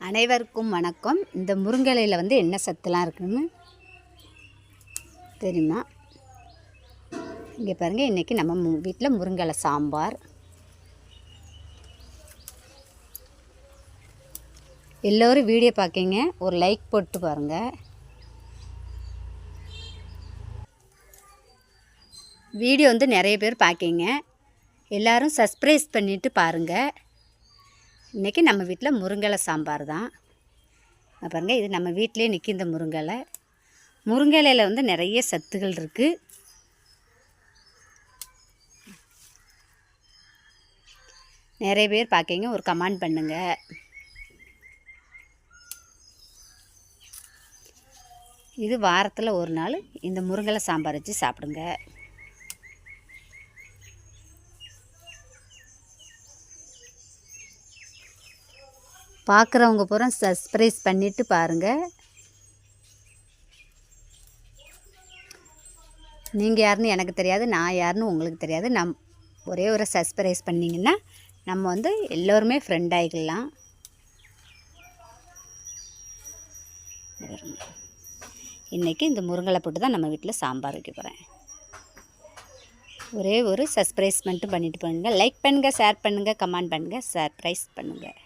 அனைவருக்கும் வணக்கம். இந்த முருங்கை இலையில் வந்து என்ன சத்துலாம் இருக்குன்னு தெரியுமா? இங்கே பாருங்கள், இன்றைக்கி நம்ம வீட்டில் முருங்கை இலை சாம்பார். எல்லோரும் வீடியோ பார்க்கிங்க, ஒரு லைக் போட்டு பாருங்கள். வீடியோ வந்து நிறைய பேர் பார்க்கிங்க, எல்லோரும் சப்ஸ்கிரைப் பண்ணிவிட்டு பாருங்கள். இன்றைக்கி நம்ம வீட்டில் முருங்கை இலை சாம்பார் தான். பாருங்கள், இது நம்ம வீட்டிலே நிற்கி இந்த முருங்கை இலை. முருங்கை இலையில் வந்து நிறைய சத்துகள் இருக்குது. நிறைய பேர் பார்க்கிங்க, ஒரு கமெண்ட் பண்ணுங்கள். இது வாரத்தில் ஒரு நாள் இந்த முருங்கை இலை சாம்பார் வச்சு சாப்பிடுங்க. பார்க்குறவங்க பூரா சப்ஸ்கிரைப் பண்ணிவிட்டு பாருங்கள். நீங்கள் யாருன்னு எனக்கு தெரியாது, நான் யாருன்னு உங்களுக்கு தெரியாது. ஒரே ஒரு சப்ஸ்கிரைப் பண்ணிங்கன்னா நம்ம வந்து எல்லோருமே ஃப்ரெண்ட் ஆகிக்கலாம். இன்றைக்கி இந்த முருங்கை போட்டு தான் நம்ம வீட்டில் சாம்பார் வைக்க போகிறேன். ஒரே ஒரு சப்ஸ்கிரைப் மட்டும் பண்ணிவிட்டு பண்ணுங்கள். லைக் பண்ணுங்கள், ஷேர் பண்ணுங்கள், கமெண்ட் பண்ணுங்கள், சப்ஸ்கிரைப் பண்ணுங்கள்.